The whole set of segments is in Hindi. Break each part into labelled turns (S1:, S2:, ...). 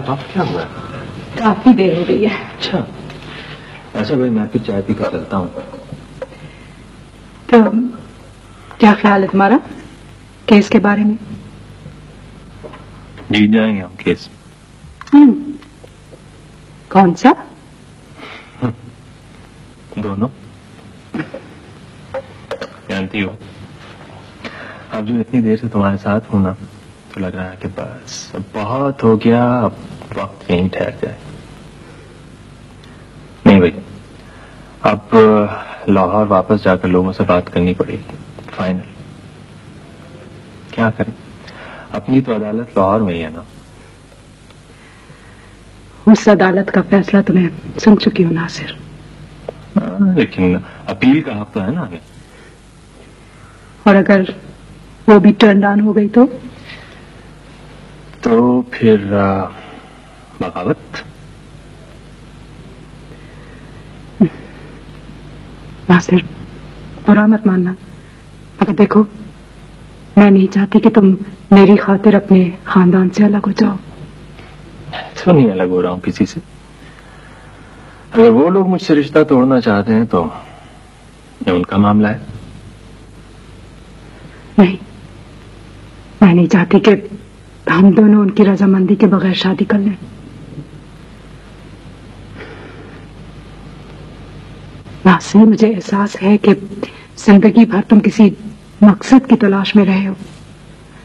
S1: अब क्या हुआ?
S2: काफी देर हो गई है।
S1: अच्छा, ऐसा भाई मैं फिर चाय पी कर चलता हूँ।
S2: तो क्या ख्याल है तुम्हारा केस के बारे में?
S1: जीत जाएंगे हम केस।
S2: कौन सा?
S1: दोनों। जानती हो, अब जो इतनी देर से तुम्हारे साथ हूं ना, तो लग रहा है कि बस अब बहुत हो गया, अब वक्त यहीं ठहर जाए। नहीं भाई, अब लाहौर वापस जाकर लोगों से बात करनी पड़ेगी। फाइनल। क्या करें, अपनी तो अदालत लाहौर में ही है ना।
S2: उस अदालत का फैसला तुम्हें सुन चुकी हूं नासिर।
S1: लेकिन अपील का हक तो है ना हमें।
S2: और अगर वो भी टर्न डाउन हो गई तो
S1: फिर बगावत।
S2: नासिर, बुरा मत मानना, मगर देखो, मैं नहीं चाहती कि तुम मेरी खातिर अपने खानदान से अलग हो जाओ।
S1: तो नहीं अलग हो रहा हूं किसी से। अगर वो लोग मुझसे रिश्ता तोड़ना चाहते हैं तो ये उनका मामला है।
S2: नहीं, मैं नहीं चाहती कि हम दोनों उनकी रजामंदी के बगैर शादी कर लें। नासिर, मुझे एहसास है कि जिंदगी भर तुम किसी मकसद की तलाश में रहे हो,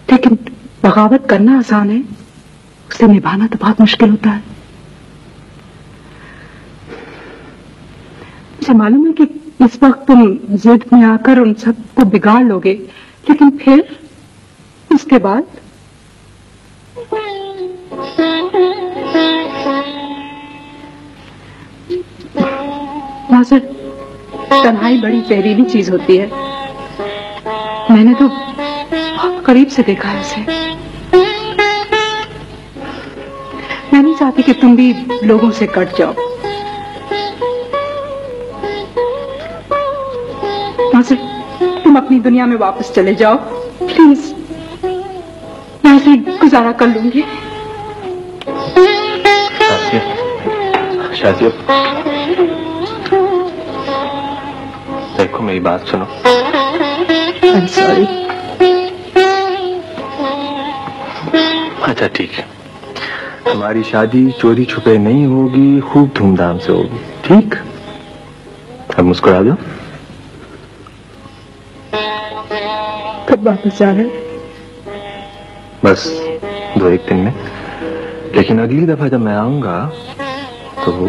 S2: लेकिन बगावत करना आसान है, उसे निभाना तो बहुत मुश्किल होता है। मुझे मालूम है कि इस वक्त तुम जिद में आकर उन सबको बिगाड़ लोगे, लेकिन फिर उसके बाद नासिर, तन्हाई बड़ी जहरीली चीज होती है। मैंने तो बहुत करीब से देखा है उसे। मैं नहीं चाहती कि तुम भी लोगों से कट जाओ। नासिर, तुम अपनी दुनिया में वापस चले जाओ प्लीज। मैं ऐसे गुजारा कर लूंगी।
S1: शाजिया, देखो मेरी बात सुनो।
S2: I'm sorry।
S1: अच्छा ठीक है, हमारी शादी चोरी छुपे नहीं होगी, खूब धूमधाम से होगी, ठीक? अब मुस्कुरा दो।
S2: कब वापस जा रहे?
S1: बस 2-1 दिन में। लेकिन अगली दफा जब मैं आऊंगा तो वो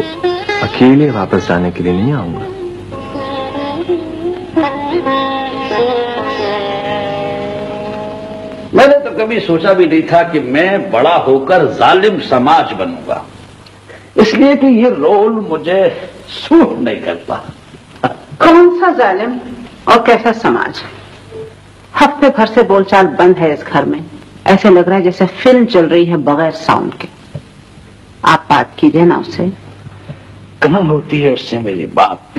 S1: अकेले वापस जाने के लिए नहीं आऊंगा।
S3: मैंने तो कभी सोचा भी नहीं था कि मैं बड़ा होकर जालिम समाज बनूंगा, इसलिए कि ये रोल मुझे सूट नहीं करता।
S4: कौन सा जालिम और कैसा समाज? हफ्ते भर से बोलचाल बंद है इस घर में। ऐसे लग रहा है जैसे फिल्म चल रही है बगैर साउंड के। आप बात कीजिए ना उससे।
S3: कहाँ होती है उससे मेरी बात?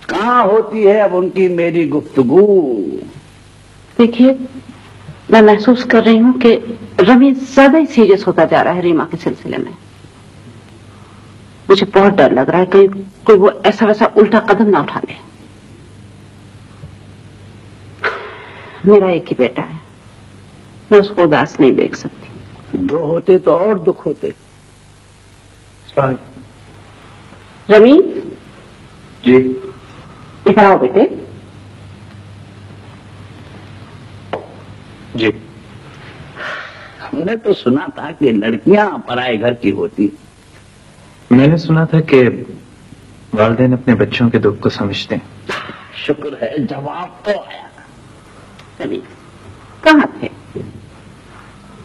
S3: कहाँ होती है अब उनकी मेरी गुफ्तगू?
S4: देखिए, मैं महसूस कर रही हूँ कि रमी ज्यादा ही सीरियस होता जा रहा है रीमा के सिलसिले में। मुझे बहुत डर लग रहा है कि कोई वो ऐसा वैसा उल्टा कदम ना उठा ले। मेरा एक ही बेटा है, मैं उसको उदास नहीं देख सकती।
S3: दो होते तो और दुख होते।
S4: रमी
S1: जी।
S4: इधर आओ बेटे।
S1: जी।
S3: हमने तो सुना था कि लड़कियां पराए घर की होती।
S1: मैंने सुना था कि वालिदैन अपने बच्चों के दुख को समझते हैं।
S3: शुक्र है जवाब तो आया।
S4: रमी कहाँ थे?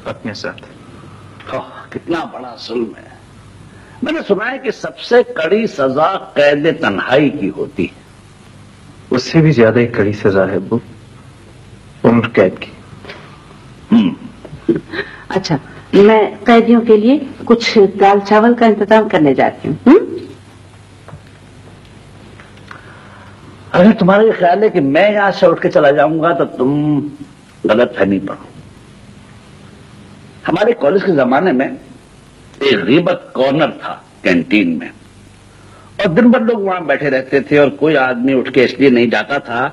S1: अपने साथ।
S3: कितना बड़ा जुल्म है। मैंने सुना है कि सबसे कड़ी सजा कैद तन्हाई की होती है।
S1: उससे भी ज्यादा एक कड़ी सजा है वो उम्र कैद की।
S4: अच्छा, मैं कैदियों के लिए कुछ दाल चावल का इंतजाम करने जाती हूँ।
S3: अगर तुम्हारा ये ख्याल है कि मैं यहां से उठ के चला जाऊंगा तो तुम गलत फहमी पड़ो। हमारे कॉलेज के जमाने में एक गीबत कॉर्नर था कैंटीन में, और दिन भर लोग वहां बैठे रहते थे और कोई आदमी उठ के इसलिए नहीं जाता था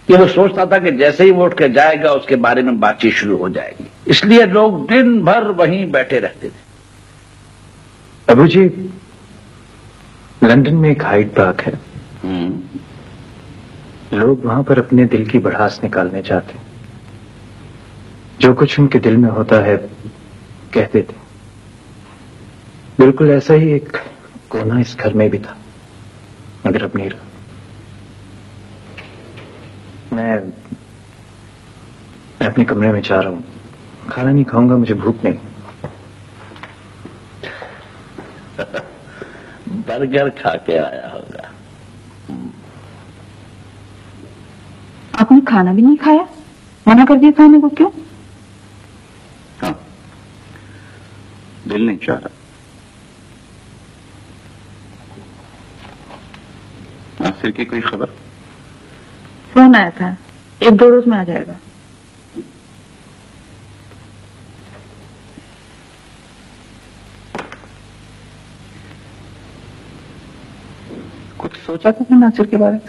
S3: कि वो सोचता था कि जैसे ही वो उठ के जाएगा उसके बारे में बातचीत शुरू हो जाएगी, इसलिए लोग दिन भर वहीं बैठे रहते थे।
S1: अबू जी, लंदन में एक हाइड पार्क है। लोग वहां पर अपने दिल की भड़ास निकालने जाते, जो कुछ उनके दिल में होता है कह देते। बिल्कुल ऐसा ही एक कोना इस घर में भी था, मगर अब नहीं रहा। मैं अपने कमरे में जा रहा हूं, खाना नहीं खाऊंगा, मुझे भूख नहीं।
S3: बर्गर खा के आया होगा।
S2: आपने खाना भी नहीं खाया? मना कर दिया खाने को, क्यों?
S3: हाँ, दिल नहीं चाह रहा। नासिर की कोई खबर?
S2: फोन आया था, 1-2 रोज में आ जाएगा।
S3: कुछ सोचा था नासिर के बारे में?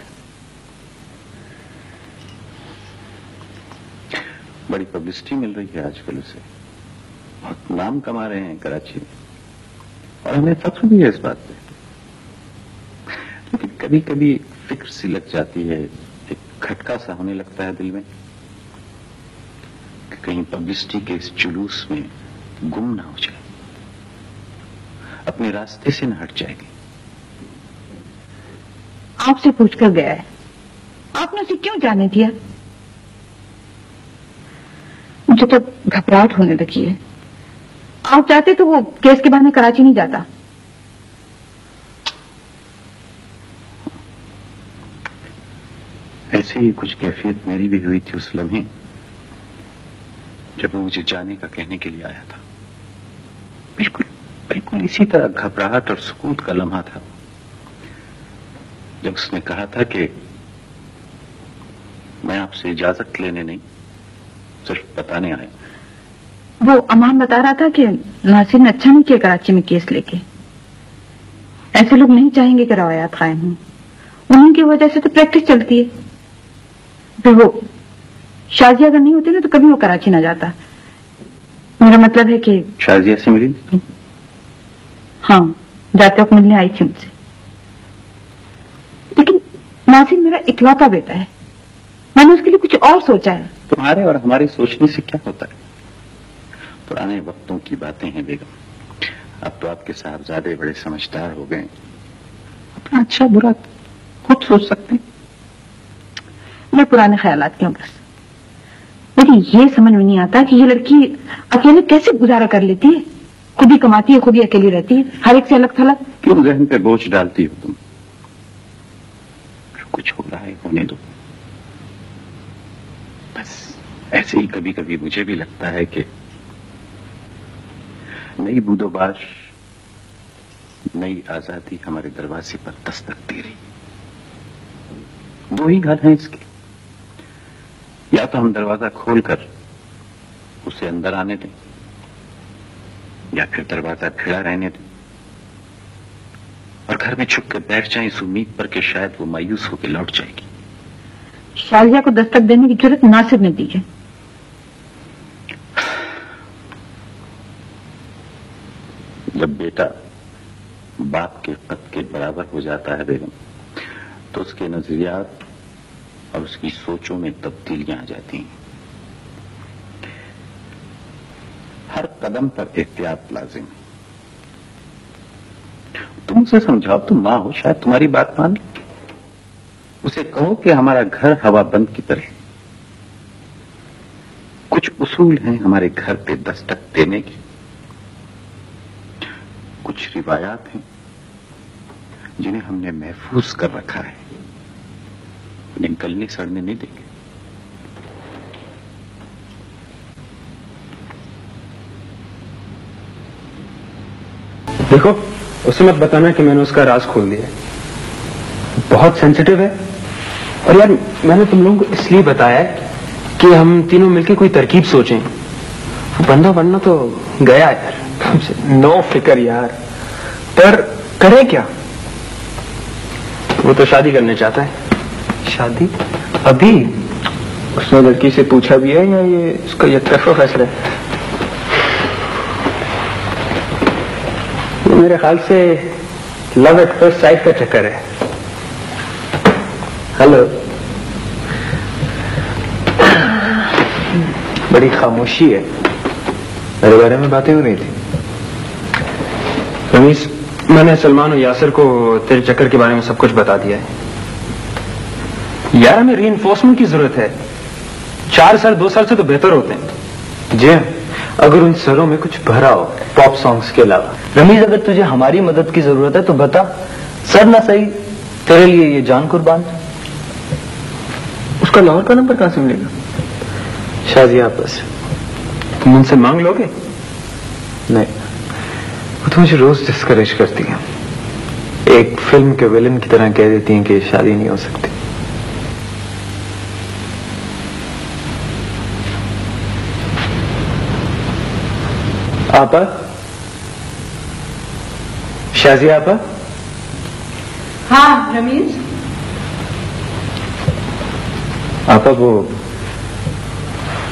S3: बड़ी पब्लिसिटी मिल रही है आजकल उसे, बहुत नाम कमा रहे हैं कराची में, और हमें फख्र भी है इस बात पे। लेकिन कभी कभी फिक्र सी लग जाती है, एक खटका सा होने लगता है दिल में कि कहीं पब्लिसिटी के इस जुलूस में गुम ना हो जाए, अपने रास्ते से न हट जाएगी।
S2: आपसे पूछकर गया है, आपने उसे क्यों जाने दिया? मुझे तो घबराहट होने लगी है। आप चाहते तो वो केस के बहाने कराची नहीं जाता।
S3: ऐसी ही कुछ कैफियत मेरी भी हुई थी उस लम्हे जब वो मुझे जाने का कहने के लिए आया था। बिल्कुल बिल्कुल इसी तरह घबराहट और सुकूत का लम्हा था जब उसने कहा था कि मैं आपसे इजाजत लेने नहीं, सिर्फ बताने आया।
S2: वो अमान बता रहा था कि नासिर ने अच्छा नहीं किया कराची में केस लेके। ऐसे लोग नहीं चाहेंगे कि रवायात कायम हो, उन्हीं की वजह से तो प्रैक्टिस चलती है। फिर वो शाजिया अगर नहीं होती ना तो कभी वो कराची ना जाता। मेरा मतलब है कि
S3: शाजिया से मिली?
S2: हाँ, जाते वक्त मिलने आई थी मुझसे। लेकिन नासिर मेरा इकलौता बेटा है, मैंने उसके लिए कुछ और सोचा है।
S3: तुम्हारे और हमारे सोचने से क्या होता है? पुराने वक्तों की बातें हैं बेगम। अब तो आपके साहबजादे बड़े समझदार हो गए, अपना अच्छा बुरा खुद सोच सकते हैं।
S2: मैं पुराने ख्यालात क्यों, बस मुझे ये समझ में नहीं आता कि ये लड़की अकेले कैसे गुजारा कर लेती है। खुद ही कमाती है, खुद ही अकेली रहती है, हर एक से अलग थलग।
S3: क्यों जहन पे बोझ डालती हो तुम? जो कुछ हो रहा है होने दो। बस ऐसे ही कभी कभी मुझे भी लगता है कि नई बूदोबाश, नई आजादी हमारे दरवाजे पर दस्तक दे रही। दो ही हल हैं इसके, या तो हम दरवाजा खोलकर उसे अंदर आने दें, या फिर दरवाजा खिला रहने दें और घर में छुप कर बैठ जाएं इस उम्मीद पर कि शायद वो मायूस होकर लौट जाएगी।
S2: शाजिया को दस्तक देने की जरूरत नासिर ने दी है।
S3: जब बेटा बाप के कद के बराबर हो जाता है बेगम, तो उसके नजरियात और उसकी सोचों में तब्दीलियां आ जाती हैं। हर कदम पर एहतियात लाजिम है। तुम उसे समझाओ, तुम मां हो, शायद तुम्हारी बात मान ले। उसे कहो कि हमारा घर हवाबंद की तरह, कुछ उसूल हैं हमारे घर पे दस्तक देने के, कुछ रिवायात हैं जिन्हें हमने महफूज कर रखा है, उन्हें गलने सड़ने नहीं देंगे।
S5: देखो, उसे मत बताना कि मैंने उसका राज खोल दिया। बहुत सेंसिटिव है। और यार, मैंने तुम लोगों को इसलिए बताया कि हम तीनों मिलकर कोई तरकीब सोचें। वो बंदा बनना तो गया यार।
S1: नो फिक्र यार, पर करें क्या?
S5: वो तो शादी करने चाहता है।
S1: शादी? अभी? उसने लड़की से पूछा भी है या ये उसका एकतरफा फैसला है?
S5: ये मेरे ख्याल से लव एट फर्स्ट साइट का चक्कर है।
S1: हेलो। बड़ी खामोशी है, मेरे बारे में बातें हो रही थी।
S5: रमीज, मैंने सलमान और यासिर को तेरे चक्कर के बारे में सब कुछ बता दिया है। यार हमें रीइंफोर्समेंट की जरूरत है। 4 सर 2 साल से तो बेहतर होते हैं।
S1: जी, अगर उन सरों में कुछ भरा हो पॉप सॉन्ग्स के अलावा।
S6: रमीज, अगर तुझे हमारी मदद की जरूरत है तो बता, सर ना सही तेरे लिए ये जान कुर्बान।
S1: उसका लाहौर का नंबर कहां से मिलेगा? शाजिया आपस।
S5: तुम उनसे मांग लोगे?
S1: नहीं, वो तो मुझे रोज डिस्करेज करती है। एक फिल्म के विलन की तरह कह देती हैं कि शादी नहीं हो सकती। आपा, शाजिया आपा।
S2: हाँ रमीज।
S1: आपा, वो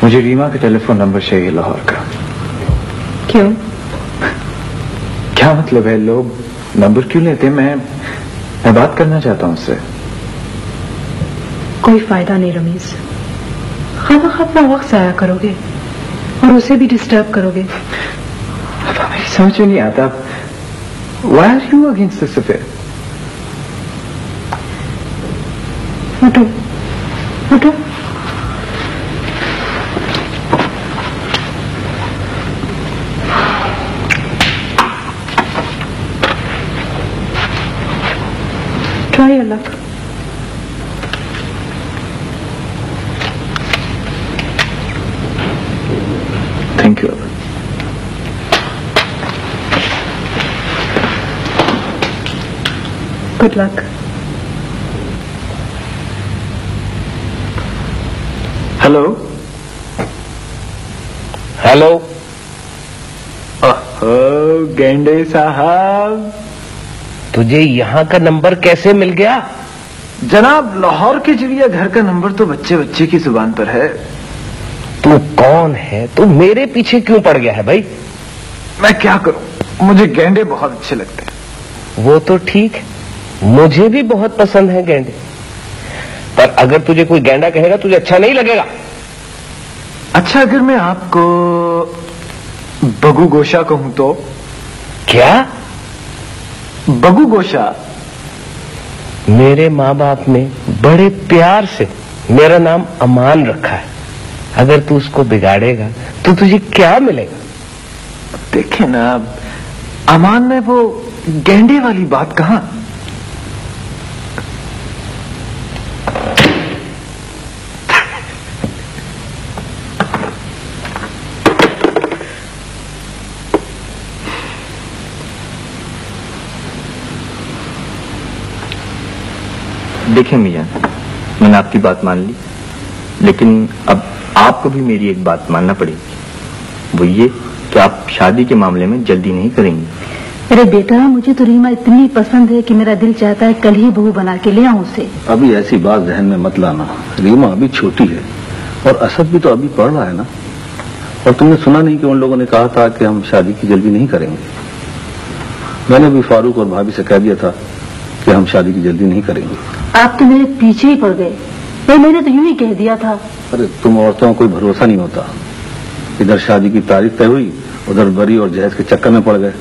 S1: मुझे रीमा का टेलीफोन नंबर चाहिए लाहौर का।
S2: क्यों?
S1: क्या मतलब है, लोग नंबर क्यों लेते हैं? मैं बात करना चाहता हूं उससे।
S2: कोई फायदा नहीं रमीज, खाना अपना वक्त जाया करोगे और उसे भी डिस्टर्ब करोगे।
S1: अब मेरी समझ में नहीं आता, why are you against this affair?
S2: उठो उठो। Try your luck.
S1: Thank you.
S2: Good luck.
S1: Hello.
S6: Hello.
S1: ओहो, गेंडे साहब,
S6: तुझे यहाँ का नंबर कैसे मिल गया?
S1: जनाब, लाहौर के चिड़िया घर का नंबर तो बच्चे बच्चे की जुबान पर है।
S6: तू कौन है? तू मेरे पीछे क्यों पड़ गया है भाई?
S1: मैं क्या करूं, मुझे गेंडे बहुत अच्छे लगते हैं।
S6: वो तो ठीक है, मुझे भी बहुत पसंद है गेंडे, पर अगर तुझे कोई गेंडा कहेगा तुझे अच्छा नहीं लगेगा।
S1: अच्छा, अगर मैं आपको बगू गोशा कहूं तो?
S6: क्या?
S1: बगू गोशा?
S6: मेरे माँ बाप ने बड़े प्यार से मेरा नाम अमान रखा है। अगर तू उसको बिगाड़ेगा तो तुझे क्या मिलेगा?
S1: देखे ना, अमान ने वो गेंडे वाली बात कहा।
S7: देखें मियां, मैंने आपकी बात मान ली, लेकिन अब आपको भी मेरी एक बात मानना पड़ेगी। वो ये कि आप शादी के मामले में जल्दी नहीं करेंगे।
S8: अरे बेटा, मुझे तो रीमा इतनी पसंद है कि मेरा दिल चाहता है कल ही बहू बना के ले आऊं उसे।
S3: अभी ऐसी बात जहन में मत लाना। रीमा अभी छोटी है और असद भी तो अभी पढ़ रहा है ना। और तुमने सुना नहीं कि उन लोगों ने कहा था कि हम शादी की जल्दी नहीं करेंगे? मैंने भी फारूक और भाभी से कह दिया था कि हम शादी की जल्दी नहीं करेंगे।
S8: आप तो मेरे पीछे ही पड़ गए। मैंने तो यूं ही कह दिया था।
S3: अरे तुम औरतों को कोई भरोसा नहीं होता। इधर शादी की तारीख तय हुई, उधर बरी और जहेज के चक्कर में पड़ गए,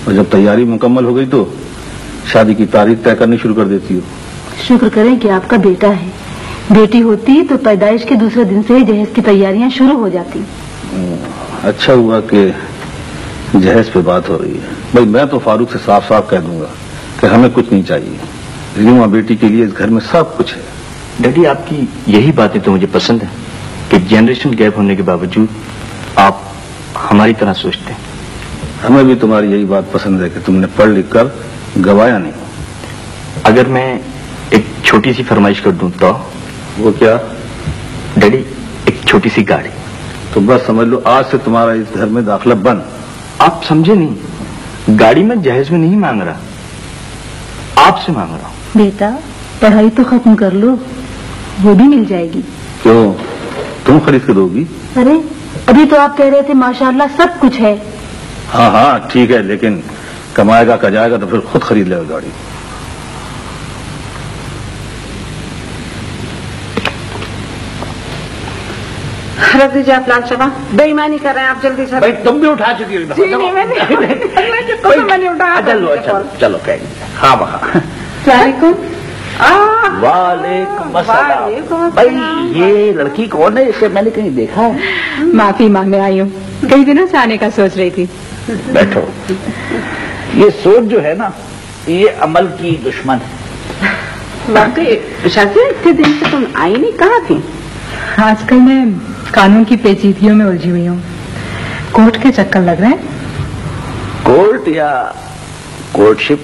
S3: और जब तैयारी मुकम्मल हो गई तो शादी की तारीख तय करनी शुरू कर देती हो।
S8: शुक्र करें कि आपका बेटा है। बेटी होती तो पैदाइश के दूसरे दिन से ही जहेज की तैयारियां शुरू हो जाती।
S3: अच्छा हुआ कि जहेज पे बात हो रही है। भाई मैं तो फारूक से साफ साफ कह दूंगा कि हमें कुछ नहीं चाहिए। रीमा बेटी के लिए इस घर में सब कुछ है।
S7: डैडी, आपकी यही बातें तो मुझे पसंद है कि जनरेशन गैप होने के बावजूद आप हमारी तरह सोचते हैं।
S3: हमें भी तुम्हारी यही बात पसंद है कि तुमने पढ़ लिख कर गवाया नहीं।
S7: अगर मैं एक छोटी सी फरमाइश कर दूं तो?
S3: वो क्या?
S7: डैडी, एक छोटी सी गाड़ी।
S3: तो बस समझ लो आज से तुम्हारा इस घर में दाखिला बंद।
S7: आप समझे नहीं, गाड़ी में जहेज में नहीं मांग रहा, आपसे मांग रहा हूँ।
S8: बेटा पढ़ाई तो खत्म कर लो, वो भी मिल जाएगी।
S3: क्यों, तुम खरीद के दोगी?
S8: अरे अभी तो आप कह रहे थे माशाल्लाह सब कुछ है।
S3: हाँ हाँ ठीक है, लेकिन कमाएगा कजाएगा तो फिर खुद खरीद लेगा गाड़ी।
S4: रख दीजिए आप लाल शबा, बेईमानी कर रहे हैं आप, जल्दी से।
S3: भाई तुम भी उठा चुकी हो।
S4: जी नहीं, मैंने उठाया।
S3: चलो चलो चलो कहेंगे। हाँ वहाँ। वालेकुम अस्सलाम। भाई ये लड़की कौन है, इसे मैंने कहीं देखा है?
S2: माफी मांगने आई हूँ, कई दिनों से आने का सोच रही थी।
S3: बैठो। ये सोच जो है ना, ये अमल की दुश्मन है।
S4: वाकई शादी इतने दिन से तुम आई नहीं, कहाँ थी?
S2: आजकल मैं कानून की पेचीदगियों में उलझी हुई हूँ, कोर्ट के चक्कर लग रहे हैं।
S3: कोर्ट या कोर्टशिप?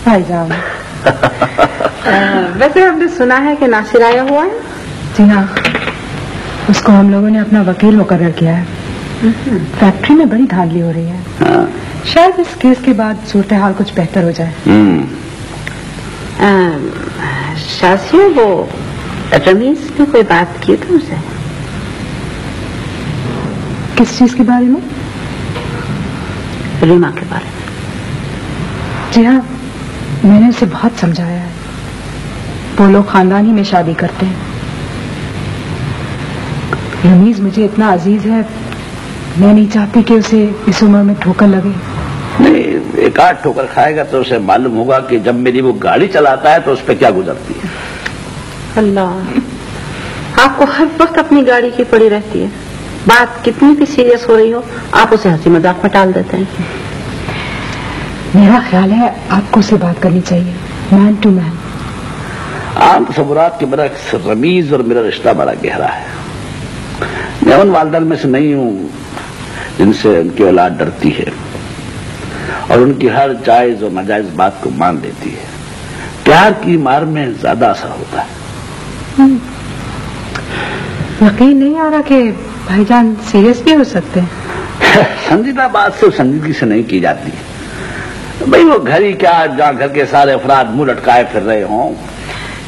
S2: भाईजान
S4: वैसे हमने सुना है कि नासिर आया हुआ है।
S2: जी हाँ, उसको हम लोगों ने अपना वकील मुकर्रर किया है। फैक्ट्री में बड़ी धांधली हो रही है।
S3: हाँ।
S2: शायद इस केस के बाद सूरत हाल कुछ बेहतर हो जाए।
S4: शासिया, वो रमीज ने कोई बात की तुमसे?
S2: किस चीज के बारे में?
S4: रीमा के बारे में।
S2: जी हाँ, मैंने उसे बहुत समझाया है, वो लोग खानदानी में शादी करते हैं। रमीज मुझे इतना अजीज है, मैं नहीं चाहती कि उसे इस उम्र में ठोकर लगे।
S3: नहीं, एक आध ठोकर खाएगा तो उसे मालूम होगा कि जब मेरी वो गाड़ी चलाता है तो उस पर क्या गुजरती है।
S4: अल्लाह, आपको हर वक्त अपनी गाड़ी की पड़ी रहती है। बात कितनी भी सीरियस हो रही हो, आप उसे हंसी मजाक में टाल देते हैं।
S2: मेरा ख्याल है आपको उससे बात करनी चाहिए, मैन टू मैन।
S3: आम तस्वुरात के बरक्स रमीज और मेरा रिश्ता बड़ा गहरा है। मैं उन वालदान में से नहीं हूँ जिनसे उनकी औलाद डरती है और उनकी हर जायज और नाजायज बात को मान लेती है। प्यार की मार में ज्यादा असर होता है।
S2: यकीन नहीं आ रहा कि भाईजान सीरियस भी हो सकते हैं।
S3: संजीदा बात सिर्फ संजीदगी से नहीं की जाती। भाई वो घर ही क्या, जहाँ घर के सारे अफराद मुंह लटकाए फिर रहे हों।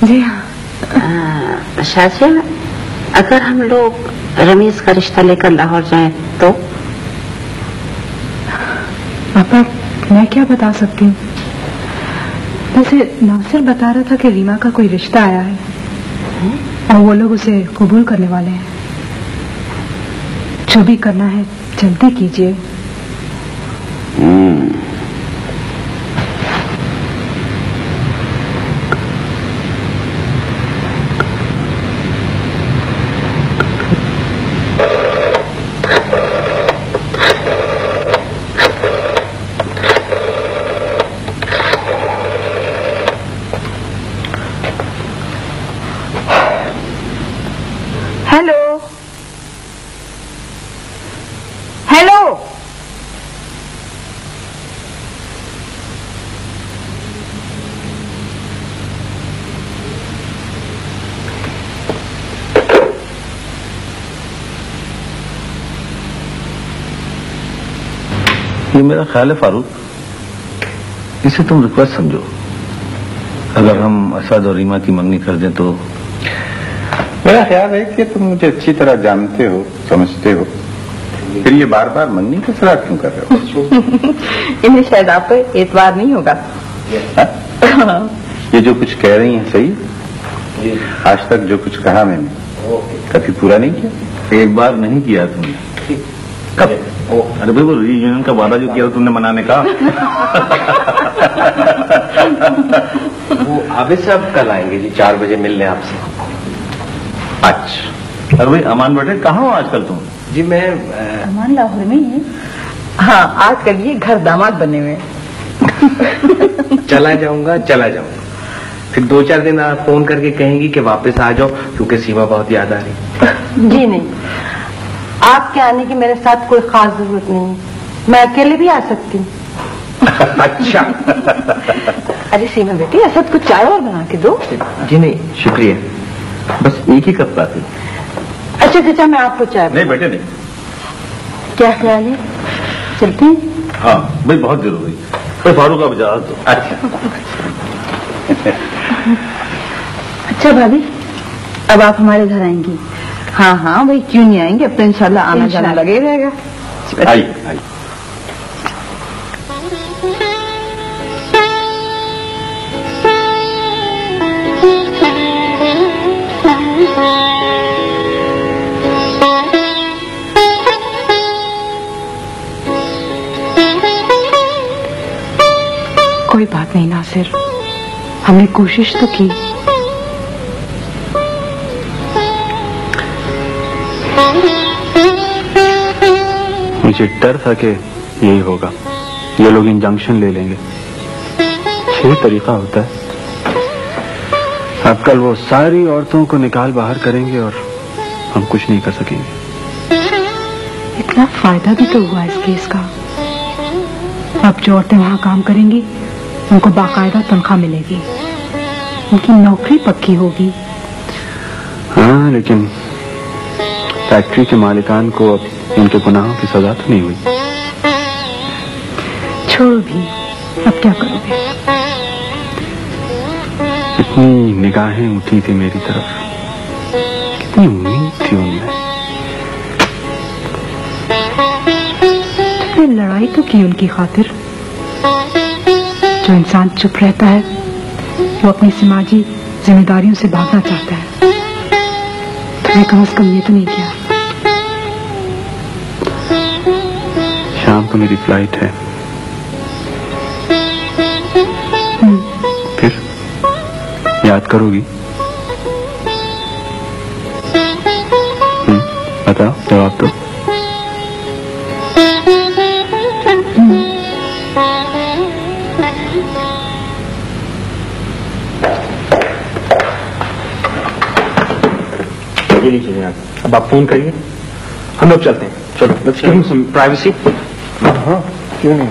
S2: जी हाँ।
S4: शासिया, अगर हम लोग रमीज का रिश्ता लेकर लाहौर जाएं तो?
S2: पापा, मैं क्या बता सकती हूँ? वैसे नासिर बता रहा था कि रीमा का कोई रिश्ता आया है और वो लोग उसे कबूल करने वाले हैं। जो भी करना है जल्दी कीजिए।
S3: ये मेरा ख्याल है फारूक, इसे तुम रिक्वेस्ट समझो। अगर हम असद और रीमा की मंगनी कर दें तो?
S9: मेरा ख्याल है कि तुम मुझे अच्छी तरह जानते हो, समझते हो, फिर ये बार बार मंगनी की सलाह क्यों कर रहे हो?
S2: इन्हें शायद आप पे एतबार नहीं होगा।
S9: ये जो कुछ कह रही हैं सही? आज तक जो कुछ कहा मैंने कभी पूरा नहीं किया?
S3: एक बार नहीं किया तुमने। कब? अरे भाई वो रीयूनियन का वादा जो किया तुमने मनाने का।
S6: वो आबिद साहब कल आएंगे जी, 4 बजे मिलने आपसे।
S3: अच्छा। अरे भाई अमान बेटे, कहाँ हो आजकल तुम?
S6: जी मैं
S8: अमान लाहौर में ही है।
S2: हाँ, आजकल ये घर दामाद बने हुए हैं।
S6: चला जाऊंगा। फिर 2-4 दिन आप फोन करके कहेंगी कि वापस आ जाओ, क्योंकि सीमा बहुत याद आ रही।
S8: जी नहीं, आपके आने की मेरे साथ कोई खास जरूरत नहीं है, मैं अकेले भी आ सकती हूँ।
S6: अच्छा।
S8: अरे सीमा बेटी, असद कुछ चाय और बना के दो।
S6: जी नहीं शुक्रिया,
S3: बस एक ही कप लाती।
S8: अच्छा चाचा, मैं आपको चाय।
S3: नहीं बेटे नहीं।
S8: क्या ख्याल है? चलते हैं?
S10: हाँ भाई, बहुत देर हो गई। भाई फारूक आप इजाजत दो।
S9: अच्छा
S8: अच्छा भाभी, अब आप हमारे घर आएंगी?
S4: हाँ हाँ भाई, क्यों नहीं आएंगे, अब तो इंशाल्लाह आना जाना लगे ही रहेगा।
S9: आइए आइए।
S2: कोई बात नहीं नासिर, हमने कोशिश तो की।
S1: मुझे डर था कि यही होगा, ये लोग इंजंक्शन ले लेंगे। यही तरीका होता है। अब कल वो सारी औरतों को निकाल बाहर करेंगे और हम कुछ नहीं कर सकेंगे।
S2: इतना फायदा भी तो हुआ इस केस का। अब जो औरतें वहाँ काम करेंगी उनको बाकायदा तनख्वाह मिलेगी, उनकी नौकरी पक्की होगी।
S1: हाँ, लेकिन फैक्ट्री के मालिकान को अब इनके गुनाहों की सजा तो नहीं हुई।
S2: छोड़ो भी, अब क्या करोगे?
S1: कितनी निगाहें उठी थी मेरी तरफ, कितनी उम्मीद थी उनमें।
S2: तुमने लड़ाई तो की उनकी खातिर। जो इंसान चुप रहता है वो अपनी समाजी जिम्मेदारियों से भागना चाहता है। तुमने कम से कम ये तो नहीं किया।
S1: शाम को मेरी फ्लाइट है। फिर याद करोगी? बताओ, जवाब दो।
S5: अब आप फोन करिए, हम लोग चलते हैं। चलो, let's give him some privacy.
S1: हाँ, क्यों नहीं।